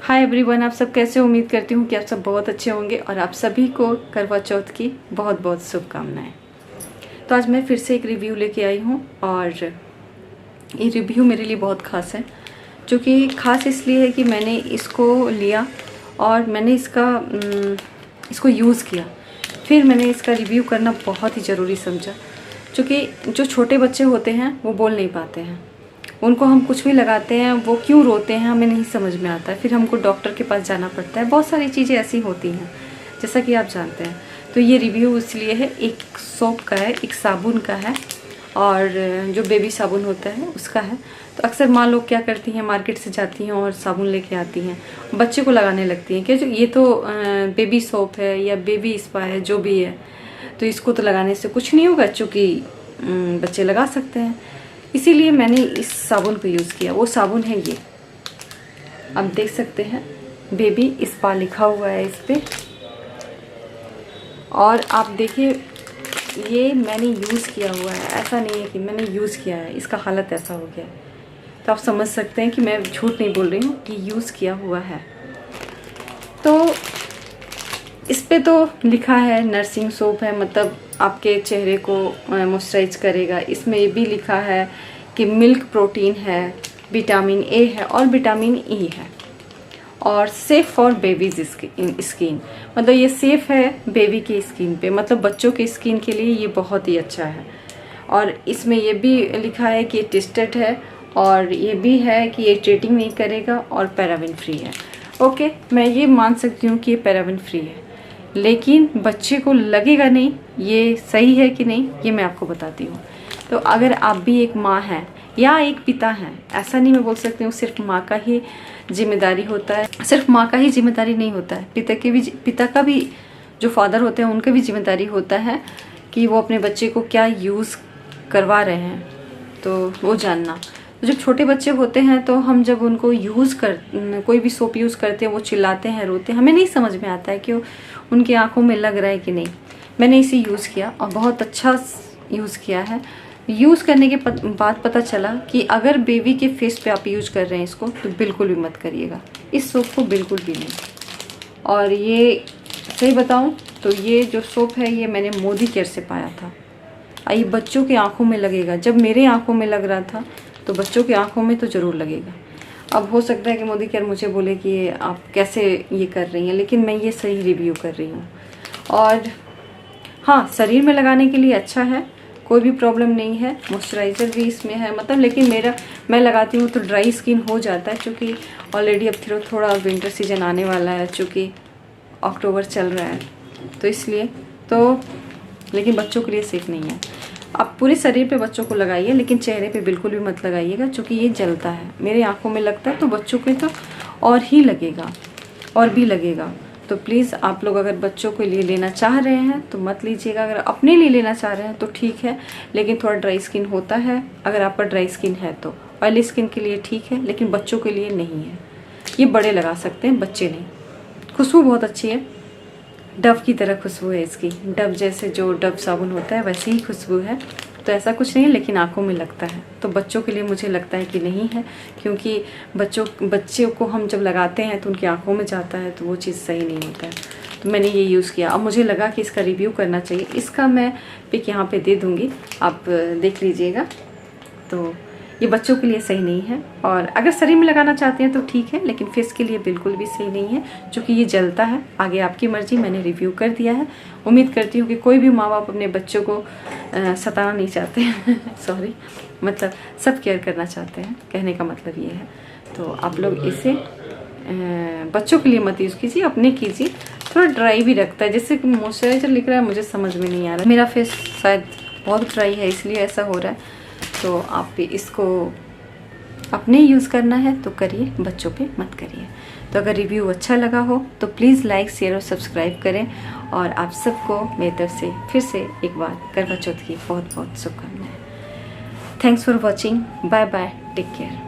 Hi everyone, आप सब कैसे हो? उम्मीद करती हूँ कि आप सब बहुत अच्छे होंगे और आप सभी को करवा चौथ की बहुत बहुत शुभकामनाएं। तो आज मैं फिर से एक रिव्यू लेके आई हूँ और ये रिव्यू मेरे लिए बहुत ख़ास है, जो कि ख़ास इसलिए है कि मैंने इसको लिया और मैंने इसको यूज़ किया, फिर मैंने इसका रिव्यू करना बहुत ही ज़रूरी समझा। क्योंकि जो छोटे बच्चे होते हैं वो बोल नहीं पाते हैं, उनको हम कुछ भी लगाते हैं वो क्यों रोते हैं हमें नहीं समझ में आता है, फिर हमको डॉक्टर के पास जाना पड़ता है। बहुत सारी चीज़ें ऐसी होती हैं जैसा कि आप जानते हैं। तो ये रिव्यू इसलिए है, एक सोप का है, एक साबुन का है और जो बेबी साबुन होता है उसका है। तो अक्सर माँ लोग क्या करती हैं, मार्केट से जाती हैं और साबुन लेके आती हैं, बच्चे को लगाने लगती हैं कि ये तो बेबी सोप है या बेबी स्पा है, जो भी है, तो इसको तो लगाने से कुछ नहीं होगा, चूँकि बच्चे लगा सकते हैं। इसीलिए मैंने इस साबुन को यूज़ किया। वो साबुन है ये, आप देख सकते हैं, बेबी स्पा लिखा हुआ है इस पर। और आप देखिए, ये मैंने यूज़ किया हुआ है, ऐसा नहीं है कि मैंने यूज़ किया है, इसका हालत ऐसा हो गया है। तो आप समझ सकते हैं कि मैं झूठ नहीं बोल रही हूँ कि यूज़ किया हुआ है। तो इस पे तो लिखा है नर्सिंग सोप है, मतलब आपके चेहरे को मॉइस्चराइज करेगा। इसमें ये भी लिखा है कि मिल्क प्रोटीन है, विटामिन ए है और विटामिन ई है और सेफ़ फॉर बेबीज स्किन, मतलब ये सेफ़ है बेबी की स्किन पे, मतलब बच्चों के स्किन के लिए ये बहुत ही अच्छा है। और इसमें ये भी लिखा है कि ये टेस्टेड है और ये भी है कि ये ट्रीटिंग नहीं करेगा और पैराबिन फ्री है। ओके, मैं ये मान सकती हूँ कि ये पैराबिन फ्री है, लेकिन बच्चे को लगेगा नहीं, ये सही है कि नहीं ये मैं आपको बताती हूँ। तो अगर आप भी एक माँ हैं या एक पिता हैं, ऐसा नहीं मैं बोल सकती हूँ सिर्फ माँ का ही जिम्मेदारी होता है, सिर्फ माँ का ही जिम्मेदारी नहीं होता है, पिता का भी, जो फादर होते हैं उनका भी जिम्मेदारी होता है कि वो अपने बच्चे को क्या यूज़ करवा रहे हैं, तो वो जानना। तो जब छोटे बच्चे होते हैं तो हम जब उनको कोई भी सोप यूज़ करते हैं, वो चिल्लाते हैं, रोते हैं, हमें नहीं समझ में आता है कि उनकी आंखों में लग रहा है कि नहीं। मैंने इसे यूज़ किया और बहुत अच्छा यूज़ किया है। यूज़ करने के बाद पता चला कि अगर बेबी के फेस पे आप यूज़ कर रहे हैं इसको, तो बिल्कुल भी मत करिएगा इस सोप को, बिल्कुल भी नहीं। और ये सही बताऊं तो ये जो सोप है ये मैंने मोदी केयर से पाया था। ये बच्चों की आंखों में लगेगा, जब मेरे आंखों में लग रहा था तो बच्चों की आंखों में तो ज़रूर लगेगा। अब हो सकता है कि मोदी केयर मुझे बोले कि आप कैसे ये कर रही हैं, लेकिन मैं ये सही रिव्यू कर रही हूँ। और हाँ, शरीर में लगाने के लिए अच्छा है, कोई भी प्रॉब्लम नहीं है, मॉइस्चराइज़र भी इसमें है, मतलब, लेकिन मैं लगाती हूँ तो ड्राई स्किन हो जाता है, क्योंकि ऑलरेडी अब थोड़ा विंटर सीजन आने वाला है, चूँकि अक्टूबर चल रहा है, तो इसलिए तो, लेकिन बच्चों के लिए सेफ नहीं है। आप पूरे शरीर पे बच्चों को लगाइए, लेकिन चेहरे पे बिल्कुल भी मत लगाइएगा, क्योंकि ये जलता है, मेरे आँखों में लगता है, तो बच्चों के तो और ही लगेगा, और भी लगेगा। तो प्लीज़ आप लोग अगर बच्चों के लिए लेना चाह रहे हैं तो मत लीजिएगा, अगर अपने लिए लेना चाह रहे हैं तो ठीक है, लेकिन थोड़ा ड्राई स्किन होता है। अगर आपका ड्राई स्किन है तो ऑयली स्किन के लिए ठीक है, लेकिन बच्चों के लिए नहीं है। ये बड़े लगा सकते हैं, बच्चे नहीं। खुशबू बहुत अच्छी है, डव की तरह खुशबू है इसकी, डव जैसे जो डव साबुन होता है वैसी ही खुशबू है। तो ऐसा कुछ नहीं है, लेकिन आंखों में लगता है, तो बच्चों के लिए मुझे लगता है कि नहीं है, क्योंकि बच्चे को हम जब लगाते हैं तो उनकी आंखों में जाता है, तो वो चीज़ सही नहीं होता है। तो मैंने ये यूज़ किया। अब मुझे लगा कि इसका रिव्यू करना चाहिए, इसका मैं पिक यहाँ पे दे दूँगी, आप देख लीजिएगा। तो ये बच्चों के लिए सही नहीं है, और अगर शरीर में लगाना चाहते हैं तो ठीक है, लेकिन फेस के लिए बिल्कुल भी सही नहीं है, क्योंकि ये जलता है। आगे आपकी मर्जी, मैंने रिव्यू कर दिया है। उम्मीद करती हूँ कि कोई भी माँ बाप अपने बच्चों को सताना नहीं चाहते हैं सॉरी, मतलब सब केयर करना चाहते हैं, कहने का मतलब ये है। तो आप लोग इसे बच्चों के लिए मत यूज़ कीजिए, अपने कीजिए। थोड़ा ड्राई भी रखता है, जैसे कि मॉइस्चराइजर लिख रहा है, मुझे समझ में नहीं आ रहा, मेरा फेस शायद बहुत ड्राई है इसलिए ऐसा हो रहा है। तो आप भी इसको अपने यूज़ करना है तो करिए, बच्चों पे मत करिए। तो अगर रिव्यू अच्छा लगा हो तो प्लीज़ लाइक, शेयर और सब्सक्राइब करें। और आप सबको मेरी तरफ से फिर से एक बार करवा चौथ की बहुत बहुत शुभकामनाएं। Thanks for watching, bye bye, take care.